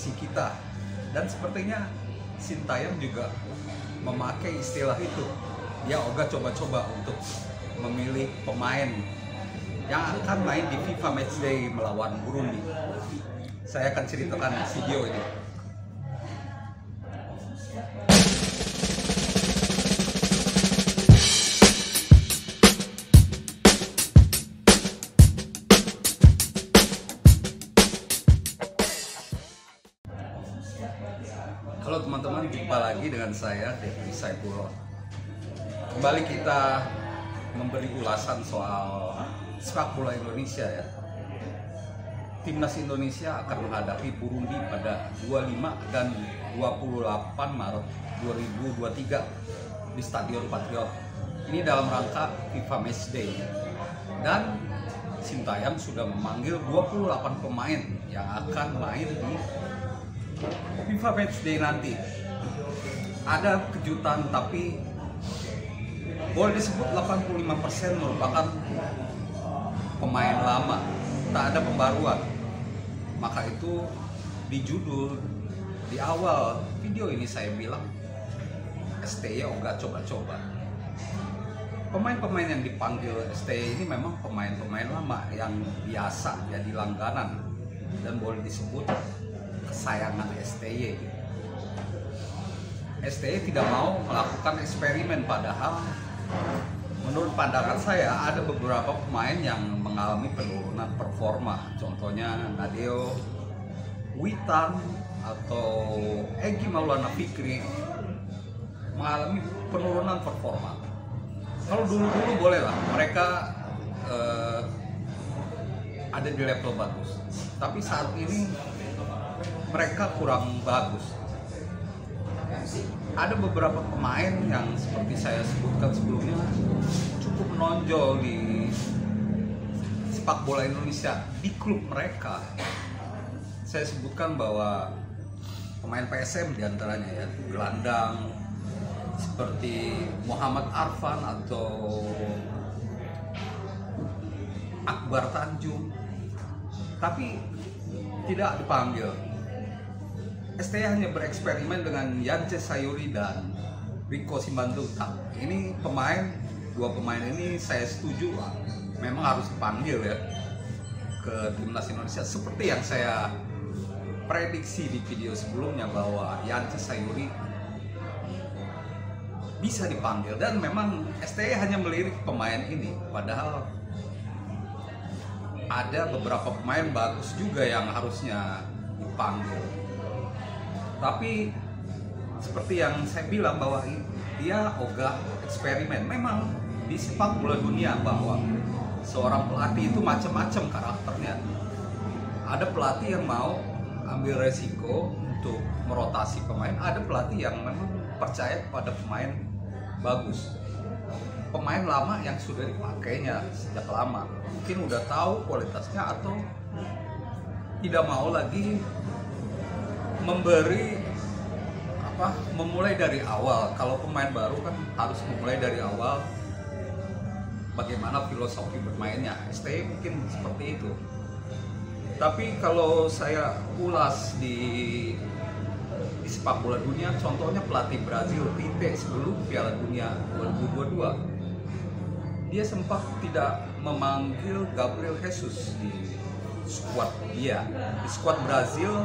visi kita. Dan sepertinya Sintayong juga memakai istilah itu. Dia ogah coba-coba untuk memilih pemain yang akan main di FIFA Matchday melawan Burundi. Saya akan ceritakan video ini. Halo teman-teman, jumpa lagi dengan saya Devri Saipullah. Kembali kita memberi ulasan soal sepak bola Indonesia ya. Timnas Indonesia akan menghadapi Burundi pada 25 dan 28 Maret 2023 di Stadion Patriot. Ini dalam rangka FIFA Matchday. Dan Sintayong sudah memanggil 28 pemain yang akan main di FIFA Matchday nanti. Ada kejutan, tapi boleh disebut 85% merupakan pemain lama, tak ada pembaruan. Maka itu di judul di awal video ini saya bilang STY ogah coba-coba. Pemain-pemain yang dipanggil STY ini memang pemain-pemain lama yang biasa jadi langganan dan boleh disebut kesayangan STY. STY tidak mau melakukan eksperimen, padahal menurut pandangan saya ada beberapa pemain yang mengalami penurunan performa. Contohnya Nadeo, Witan, atau Egy Maulana Fikri mengalami penurunan performa. Kalau dulu-dulu bolehlah mereka ada di level bagus, tapi saat ini mereka kurang bagus. Ada beberapa pemain yang seperti saya sebutkan sebelumnya cukup menonjol di sepak bola Indonesia di klub mereka. Saya sebutkan bahwa pemain PSM diantaranya ya, gelandang seperti Muhammad Arfan atau Akbar Tanjung, tapi tidak dipanggil. STY hanya bereksperimen dengan Yance Sayuri dan Rico Simanjuntak. Ini dua pemain ini saya setuju memang harus dipanggil ya ke Timnas Indonesia, seperti yang saya prediksi di video sebelumnya bahwa Yance Sayuri bisa dipanggil, dan memang STY hanya melirik pemain ini, padahal ada beberapa pemain bagus juga yang harusnya dipanggil. Tapi seperti yang saya bilang bahwa dia ogah eksperimen. Memang di sepak bola dunia bahwa seorang pelatih itu macam-macam karakternya. Ada pelatih yang mau ambil resiko untuk merotasi pemain, ada pelatih yang memang percaya kepada pemain bagus. Pemain lama yang sudah dipakainya sejak lama, mungkin udah tahu kualitasnya atau tidak mau lagi memulai dari awal. Kalau pemain baru kan harus memulai dari awal bagaimana filosofi bermainnya. STY mungkin seperti itu. Tapi kalau saya ulas di sepak bola dunia, contohnya pelatih Brazil Tite sebelum Piala Dunia 2022, dia sempat tidak memanggil Gabriel Jesus di skuad dia, di skuad Brazil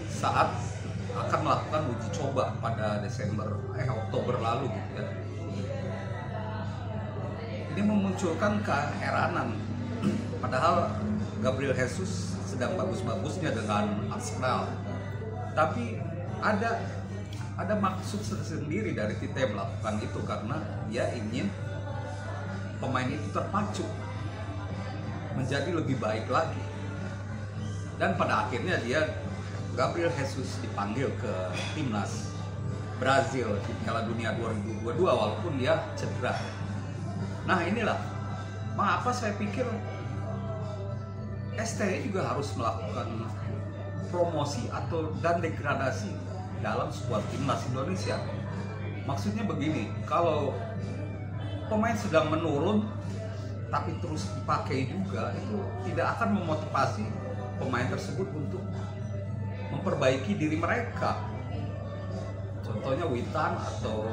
saat akan melakukan uji coba pada Oktober lalu gitu ya. Ini memunculkan keheranan, padahal Gabriel Jesus sedang bagus-bagusnya dengan Arsenal. Tapi ada maksud tersendiri dari Tite melakukan itu, karena dia ingin pemain itu terpacu menjadi lebih baik lagi. Dan pada akhirnya Gabriel Jesus dipanggil ke timnas Brazil di Piala Dunia 2022 walaupun dia cedera. Nah inilah mengapa saya pikir STY juga harus melakukan promosi dan degradasi dalam skuad timnas Indonesia. Maksudnya begini, kalau pemain sedang menurun tapi terus dipakai juga, itu tidak akan memotivasi pemain tersebut untuk memperbaiki diri mereka. Contohnya Witan atau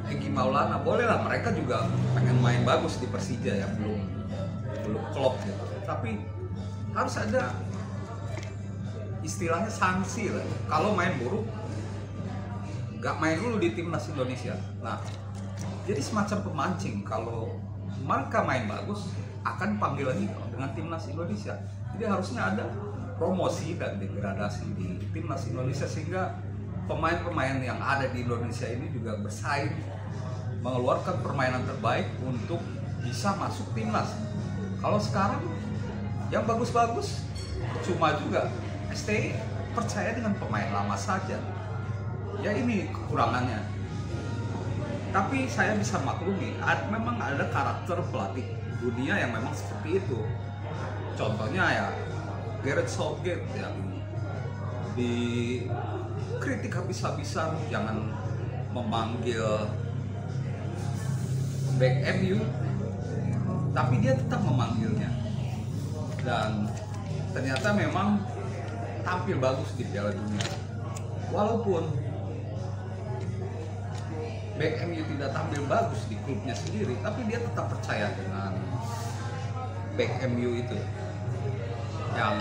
Egy Maulana, bolehlah mereka juga pengen main bagus di Persija ya, belum klop gitu. Tapi harus ada istilahnya sanksi lah. Kalau main buruk, nggak main dulu di timnas Indonesia. Nah, jadi semacam pemancing. Kalau mereka main bagus, akan panggil lagi dengan timnas Indonesia. Jadi harusnya ada promosi dan degradasi di timnas Indonesia sehingga pemain-pemain yang ada di Indonesia ini juga bersaing mengeluarkan permainan terbaik untuk bisa masuk timnas. Kalau sekarang yang bagus-bagus cuma juga STI percaya dengan pemain lama saja. Ya ini kekurangannya. Tapi saya bisa maklumi, memang ada karakter pelatih dunia yang memang seperti itu. Contohnya ya Gareth Southgate yang dikritik habis-habisan, jangan memanggil back MU, tapi dia tetap memanggilnya. Dan ternyata memang tampil bagus di Piala Dunia. Walaupun back MU tidak tampil bagus di klubnya sendiri, tapi dia tetap percaya dengan back MU itu yang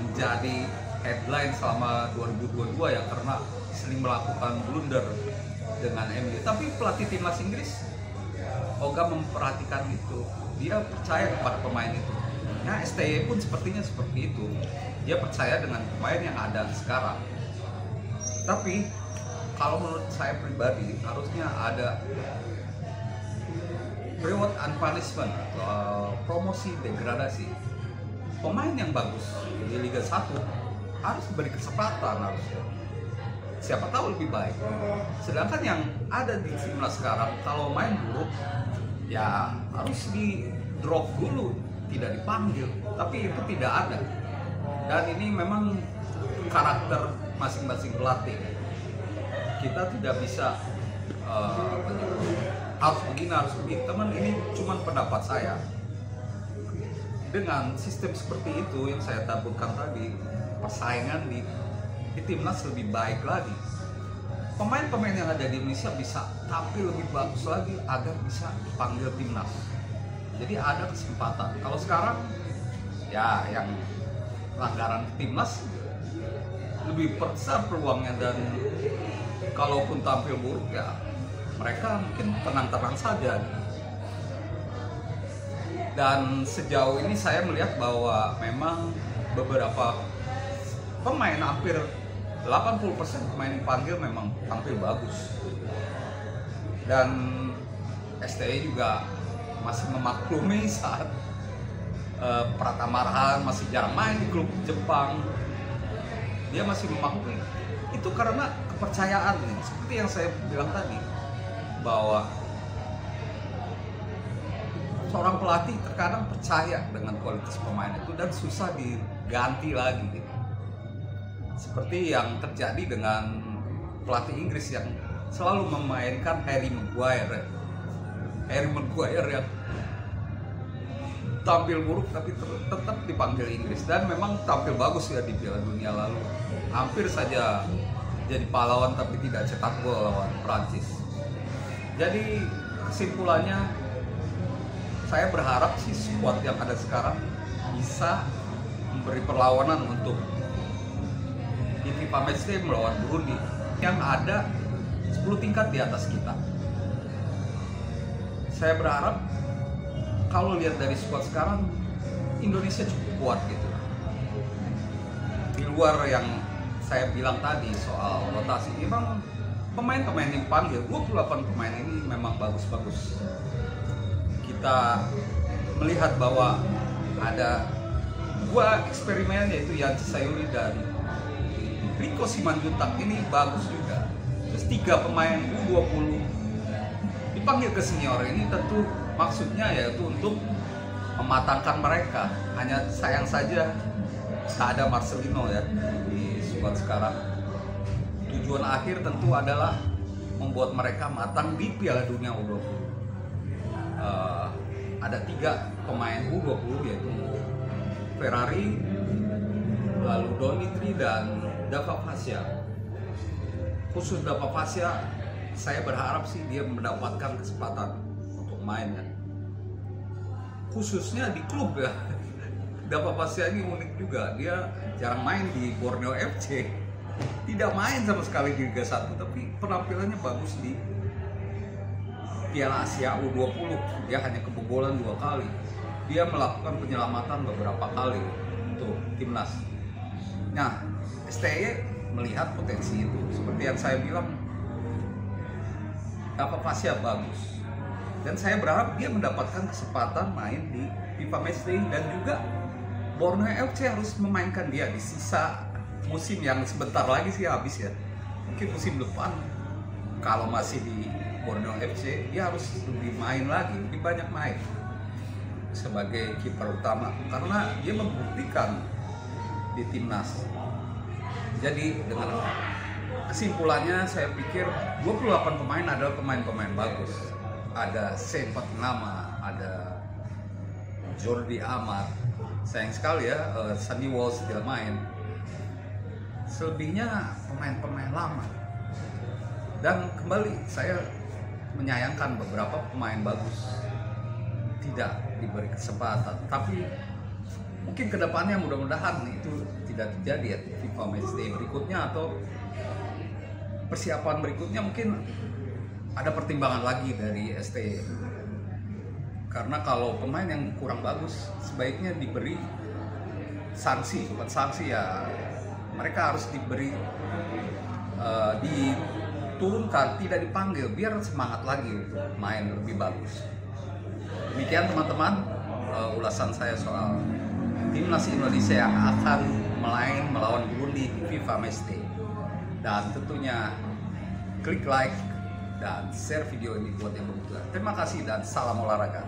menjadi headline selama 2022 ya, karena sering melakukan blunder dengan MU. Tapi pelatih timnas Inggris Oga memperhatikan itu, dia percaya kepada pemain itu. Nah, STY pun sepertinya seperti itu, dia percaya dengan pemain yang ada sekarang. Tapi kalau menurut saya pribadi harusnya ada reward and punishment atau promosi degradasi. Pemain yang bagus di Liga 1 harus diberi kesempatan harusnya. Siapa tahu lebih baik. Sedangkan yang ada di timnas sekarang kalau main buruk ya harus di drop dulu, tidak dipanggil. Tapi itu tidak ada. Dan ini memang karakter masing-masing pelatih. Kita tidak bisa harus begini, harus begini. Teman, ini cuma pendapat saya. Dengan sistem seperti itu yang saya tabutkan tadi, persaingan di timnas lebih baik lagi. Pemain-pemain yang ada di Indonesia bisa tampil lebih bagus lagi agar bisa dipanggil timnas. Jadi ada kesempatan. Kalau sekarang ya yang pelanggaran timnas lebih besar peluangnya, dan kalaupun tampil buruk ya mereka mungkin tenang-tenang saja. Dan sejauh ini saya melihat bahwa memang beberapa pemain, hampir 80% pemain dipanggil memang tampil bagus. Dan STI juga masih memaklumi saat Pratama Arhan masih jarang main di klub Jepang. Dia masih memaklumi. Itu karena kepercayaan, seperti yang saya bilang tadi, bahwa seorang pelatih terkadang percaya dengan kualitas pemain itu dan susah diganti lagi gitu. Seperti yang terjadi dengan pelatih Inggris yang selalu memainkan Harry Maguire yang tampil buruk tapi tetap dipanggil Inggris, dan memang tampil bagus ya di Piala Dunia lalu. Hampir saja jadi pahlawan tapi tidak cetak gol lawan Prancis. Jadi kesimpulannya, saya berharap sih skuad yang ada sekarang bisa memberi perlawanan untuk di FIFA Matchday melawan Burundi yang ada 10 tingkat di atas kita. Saya berharap kalau lihat dari skuad sekarang, Indonesia cukup kuat gitu. Di luar yang saya bilang tadi soal rotasi, memang pemain-pemain yang dipanggil, 28 pemain ini memang bagus-bagus. Kita melihat bahwa ada 2 eksperimen, yaitu Yancy Sayuri dan Rico Simanjuntak, ini bagus juga. Terus 3 pemain U20 dipanggil ke senior, ini tentu maksudnya yaitu untuk mematangkan mereka. Hanya sayang saja tak ada Marcelino ya di squad sekarang. Tujuan akhir tentu adalah membuat mereka matang di Piala Dunia U20. Ada 3 pemain U20 yaitu Ferrari, lalu Donitri dan Dava Fascia. Khusus Dava Fascia, saya berharap sih dia mendapatkan kesempatan untuk main ya. Khususnya di klub ya. Dava Fascia ini unik juga, dia jarang main di Borneo FC. Tidak main sama sekali di Liga 1, tapi penampilannya bagus di Piala Asia U20. Dia hanya kebobolan 2 kali. Dia melakukan penyelamatan beberapa kali untuk timnas. Nah, STY melihat potensi itu. Seperti yang saya bilang, Dava Fascia bagus. Dan saya berharap dia mendapatkan kesempatan main di FIFA Matchday, dan juga Borneo FC harus memainkan dia di sisa musim yang sebentar lagi sih habis ya. Mungkin musim depan kalau masih di Borneo FC dia harus lebih main lagi, lebih banyak main sebagai kiper utama karena dia membuktikan di timnas. Jadi dengan kesimpulannya saya pikir 28 pemain adalah pemain-pemain bagus. Ada Sepak Nama, ada Jordi Amat. Sayang sekali ya Sandy Walsh tidak main. Selebihnya pemain-pemain lama. Dan kembali saya menyayangkan beberapa pemain bagus tidak diberi kesempatan. Tapi mungkin kedepannya mudah-mudahan itu tidak terjadi ya, FIFA Matchday berikutnya atau persiapan berikutnya mungkin ada pertimbangan lagi dari ST. Karena kalau pemain yang kurang bagus sebaiknya diberi sanksi, bukan sanksi ya, mereka harus diberi diturunkan, tidak dipanggil, biar semangat lagi untuk main lebih bagus. Demikian teman-teman ulasan saya soal timnas Indonesia yang akan main melawan Burundi di FIFA Matchday. Dan tentunya klik like dan share video ini buat yang berguna. Terima kasih dan salam olahraga.